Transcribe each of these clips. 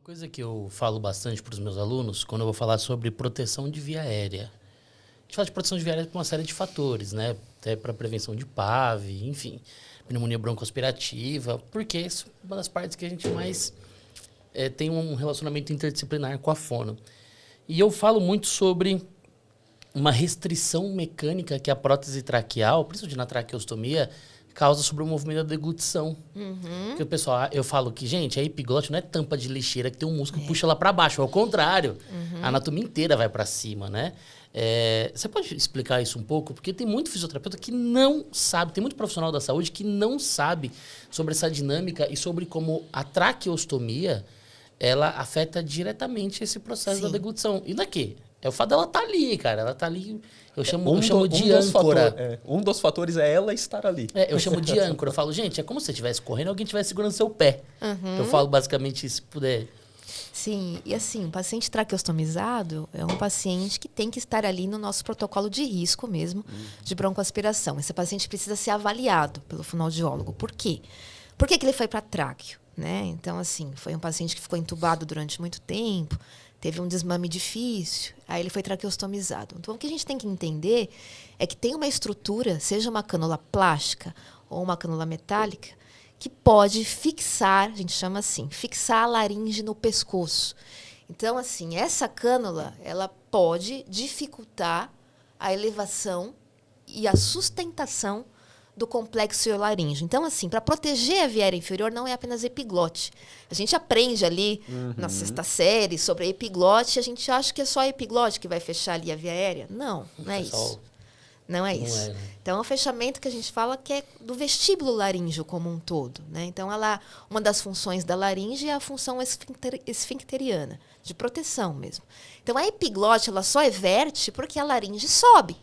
coisa que eu falo bastante para os meus alunos, quando eu vou falar sobre proteção de via aérea. A gente fala de proteção de via aérea por uma série de fatores, né? Até para prevenção de PAV, enfim, pneumonia broncoaspirativa, porque isso é uma das partes que a gente mais tem um relacionamento interdisciplinar com a fono. E eu falo muito sobre uma restrição mecânica que a prótese traqueal, principalmente na traqueostomia, causa sobre o movimento da deglutição. Porque o pessoal, eu falo que, gente, a epiglote não é tampa de lixeira que tem um músculo que puxa lá para baixo, ao contrário. A anatomia inteira vai para cima, né? Você pode explicar isso um pouco? Porque tem muito fisioterapeuta que não sabe, tem muito profissional da saúde que não sabe sobre essa dinâmica e sobre como a traqueostomia ela afeta diretamente esse processo da deglutição. E daqui? É o fato dela estar ali, cara. Ela tá ali. Eu chamo de âncora. Um dos fatores é ela estar ali. Eu chamo de âncora. Eu falo, gente, é como se você estivesse correndo e alguém estivesse segurando seu pé. Eu falo basicamente isso, se puder. Sim, e assim, um paciente traqueostomizado é um paciente que tem que estar ali no nosso protocolo de risco mesmo, de broncoaspiração. Esse paciente precisa ser avaliado pelo fonoaudiólogo. Por quê? Por que ele foi para tráqueo? Né? Então, assim, foi um paciente que ficou entubado durante muito tempo, teve um desmame difícil, aí ele foi traqueostomizado. Então, o que a gente tem que entender é que tem uma estrutura, seja uma cânula plástica ou uma cânula metálica, que pode fixar, a gente chama assim, fixar a laringe no pescoço. Então, assim, essa cânula, ela pode dificultar a elevação e a sustentação do complexo hiolaríngeo. Então, assim, para proteger a via aérea inferior não é apenas epiglote. A gente aprende ali na sexta série sobre a epiglote, a gente acha que é só a epiglote que vai fechar ali a via aérea. Não, não é isso. Não é isso. Né? Então, é um fechamento que a gente fala que é do vestíbulo laríngeo como um todo. Né? Então, uma das funções da laringe é a função esfincteriana, de proteção mesmo. Então, a epiglote ela só everte porque a laringe sobe.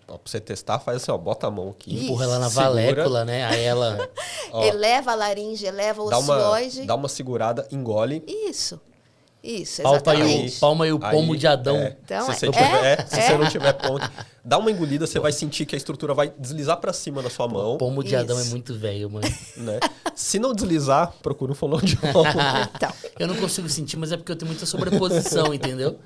Pra você testar, faz assim, ó, bota a mão aqui. Empurra ela na valécula, né? Aí ela... eleva a laringe, eleva o ocioide. Dá uma segurada, engole. Isso, exatamente. Palma e o pomo de Adão. Então, se você não tiver ponto, dá uma engolida, você vai sentir que a estrutura vai deslizar para cima na sua mão. O pomo de Adão é muito velho, mano. Né? Se não deslizar, procura um fonoaudiólogo. Então. Eu não consigo sentir, mas é porque eu tenho muita sobreposição, entendeu?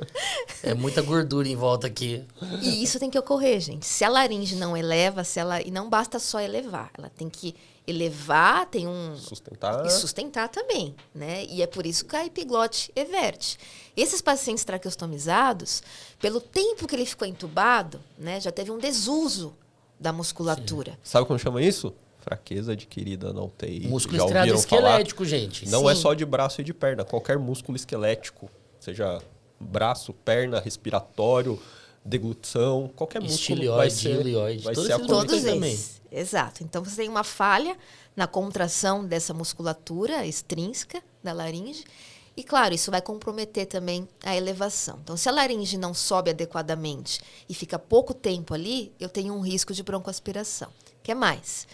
É muita gordura em volta aqui. E isso tem que ocorrer, gente. Se a laringe não eleva, e não basta só elevar, ela tem que elevar, tem sustentar. E sustentar também, né? E é por isso que a epiglote everte. Esses pacientes traqueostomizados, pelo tempo que ele ficou entubado, né, já teve um desuso da musculatura. Sim. Sabe como chama isso? Fraqueza adquirida na UTI. Músculo estriado esquelético, gente. Não é só de braço e de perna. Qualquer músculo esquelético, seja braço, perna, respiratório, deglutição, qualquer músculo vai ser todos eles. Exato. Então, você tem uma falha na contração dessa musculatura extrínseca da laringe. E, claro, isso vai comprometer também a elevação. Então, se a laringe não sobe adequadamente e fica pouco tempo ali, eu tenho um risco de broncoaspiração. O que mais?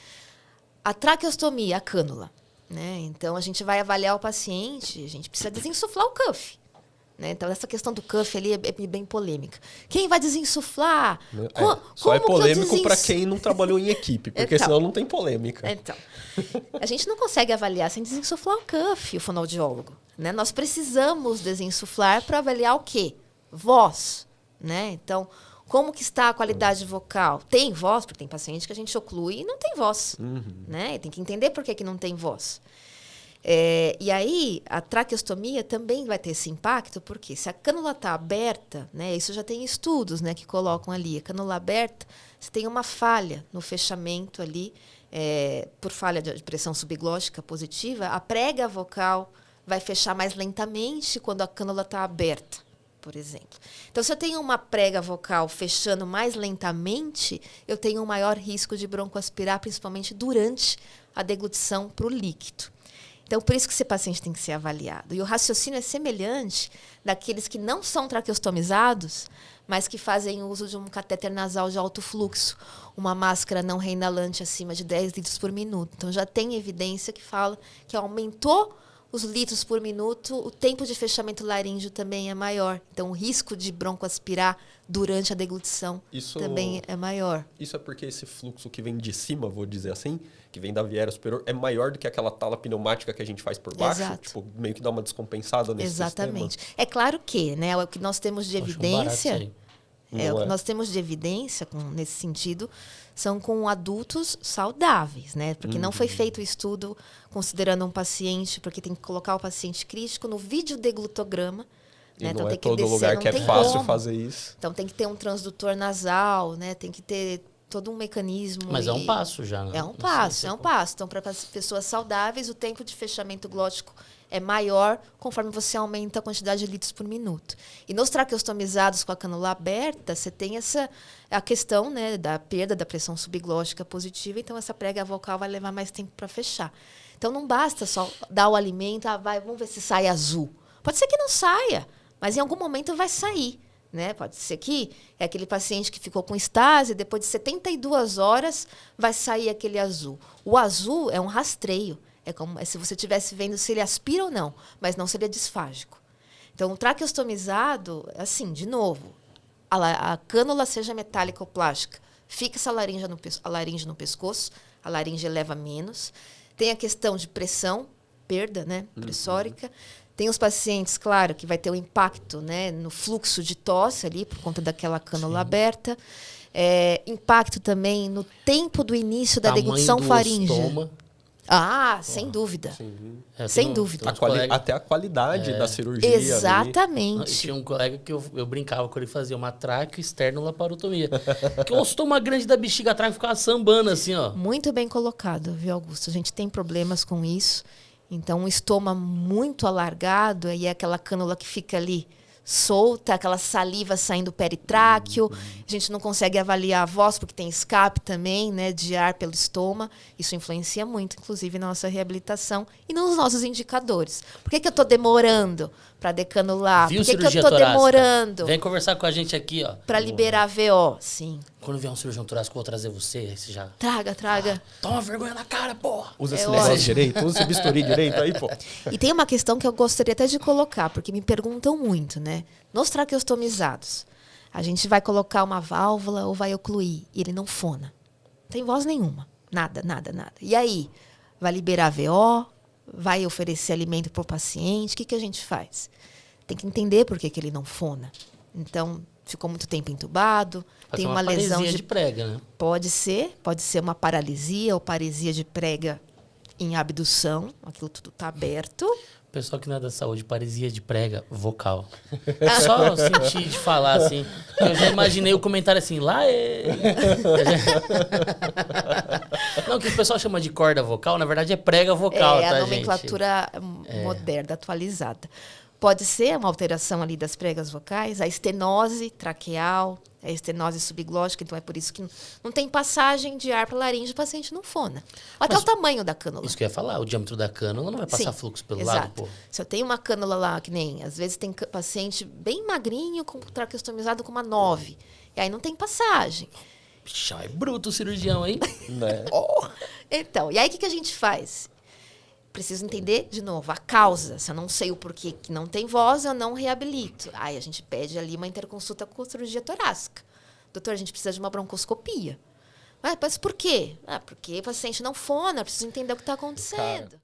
A traqueostomia, a cânula. Né? Então, a gente vai avaliar o paciente, a gente precisa desinsuflar o cuff. Né? Então, essa questão do cuff ali é bem polêmica. Quem vai desinsuflar? Só é polêmico para quem não trabalhou em equipe, porque senão não tem polêmica. Então, a gente não consegue avaliar sem desinsuflar o cuff, o fonoaudiólogo. Né? Nós precisamos desinsuflar para avaliar o quê? Voz. Né? Então, como que está a qualidade vocal? Tem voz, porque tem paciente que a gente oclui e não tem voz. Né? E tem que entender por que não tem voz. E aí, a traqueostomia também vai ter esse impacto, porque se a cânula está aberta, né, isso já tem estudos, né, que colocam ali, a cânula aberta, você tem uma falha no fechamento ali, por falha de pressão subglótica positiva, a prega vocal vai fechar mais lentamente quando a cânula está aberta, por exemplo. Então, se eu tenho uma prega vocal fechando mais lentamente, eu tenho um maior risco de broncoaspirar, principalmente durante a deglutição para o líquido. Então, por isso que esse paciente tem que ser avaliado. E o raciocínio é semelhante daqueles que não são traqueostomizados, mas que fazem uso de um catéter nasal de alto fluxo, uma máscara não reinalante acima de 10 litros por minuto. Então, já tem evidência que fala que aumentou os litros por minuto, o tempo de fechamento laríngeo também é maior. Então, o risco de broncoaspirar durante a deglutição também é maior. Isso é porque esse fluxo que vem de cima, vou dizer assim, que vem da via aérea superior, é maior do que aquela tala pneumática que a gente faz por baixo? Exato. Tipo, meio que dá uma descompensada nesse Exatamente. sistema? É claro que, né, o que nós temos de evidência... o que nós temos de evidência nesse sentido são com adultos saudáveis, né? Porque não foi feito o estudo considerando um paciente, porque tem que colocar o paciente crítico no videodeglutograma. E né? não Então, é tem que todo descer, lugar não que é tem fácil como. fazer isso. Então tem que ter um transdutor nasal, né? Tem que ter todo um mecanismo. Mas é um passo já, né? É um passo. Então, para pessoas saudáveis, o tempo de fechamento glótico é maior conforme você aumenta a quantidade de litros por minuto. E nos traqueostomizados com a cânula aberta, você tem a questão, né, da perda da pressão subglótica positiva, então essa prega vocal vai levar mais tempo para fechar. Então não basta só dar o alimento, vamos ver se sai azul. Pode ser que não saia, mas em algum momento vai sair. Né? Pode ser que é aquele paciente que ficou com estase, depois de 72 horas vai sair aquele azul. O azul é um rastreio. É como se você estivesse vendo se ele aspira ou não, mas não se ele é disfágico. Então, o traqueostomizado, assim, de novo, a cânula seja metálica ou plástica, fixa a laringe no pescoço, a laringe eleva menos. Tem a questão de pressão, perda, né, pressórica. Tem os pacientes, claro, que vai ter um impacto, né, no fluxo de tosse ali, por conta daquela cânula aberta. Impacto também no tempo do início da deglutição faríngea. Sem dúvida. Sem dúvida. Até a qualidade da cirurgia. Exatamente. Ali. Tinha um colega que eu brincava quando ele fazia uma tráqueo externo laparotomia. Que o estômago grande da bexiga atrás ficava sambando assim, ó. Muito bem colocado, viu, Augusto? A gente tem problemas com isso. Então, um estômago muito alargado, aí é aquela cânula que fica ali solta, aquela saliva saindo peritráqueo. A gente não consegue avaliar a voz, porque tem escape também, né, de ar pelo estômago. Isso influencia muito, inclusive, na nossa reabilitação e nos nossos indicadores. Por que eu estou demorando para decanular? Viu, por que eu cirurgia estou torácica? demorando? Vem conversar com a gente aqui, ó. Para liberar VO, sim. Quando vier um cirurgião torácico, eu vou trazer você, aí você já... Traga. Toma vergonha na cara, porra! Usa esse negócio direito, usa esse bisturi direito aí, pô. E tem uma questão que eu gostaria até de colocar, porque me perguntam muito, né? Nos traqueostomizados, a gente vai colocar uma válvula ou vai ocluir, e ele não fona. Não tem voz nenhuma. Nada. E aí? Vai liberar VO? Vai oferecer alimento para o paciente? O que a gente faz? Tem que entender por que ele não fona. Então, ficou muito tempo entubado, tem uma lesão de prega, né? Pode ser uma paralisia ou paresia de prega em abdução, aquilo tudo está aberto. Pessoal que não é da saúde, paresia de prega vocal. Só senti de falar assim, eu já imaginei o comentário assim, lá é... Não, que o pessoal chama de corda vocal, na verdade é prega vocal, tá, a nomenclatura moderna, atualizada. Pode ser uma alteração ali das pregas vocais, a estenose traqueal, a estenose subglótica, então é por isso que não tem passagem de ar para a laringe, o paciente não fona. Até o tamanho da cânula. Isso que eu ia falar, o diâmetro da cânula não vai passar fluxo pelo lado, pô. Se eu tenho uma cânula lá, que nem, às vezes tem paciente bem magrinho, com traqueostomizado com uma 9, e aí não tem passagem. Puxa, é bruto o cirurgião, hein? Né? Então, e aí o que a gente faz? Preciso entender, de novo, a causa. Se eu não sei o porquê que não tem voz, eu não reabilito. Aí a gente pede ali uma interconsulta com cirurgia torácica. Doutor, a gente precisa de uma broncoscopia. Mas por quê? Porque o paciente não fona, eu preciso entender o que está acontecendo.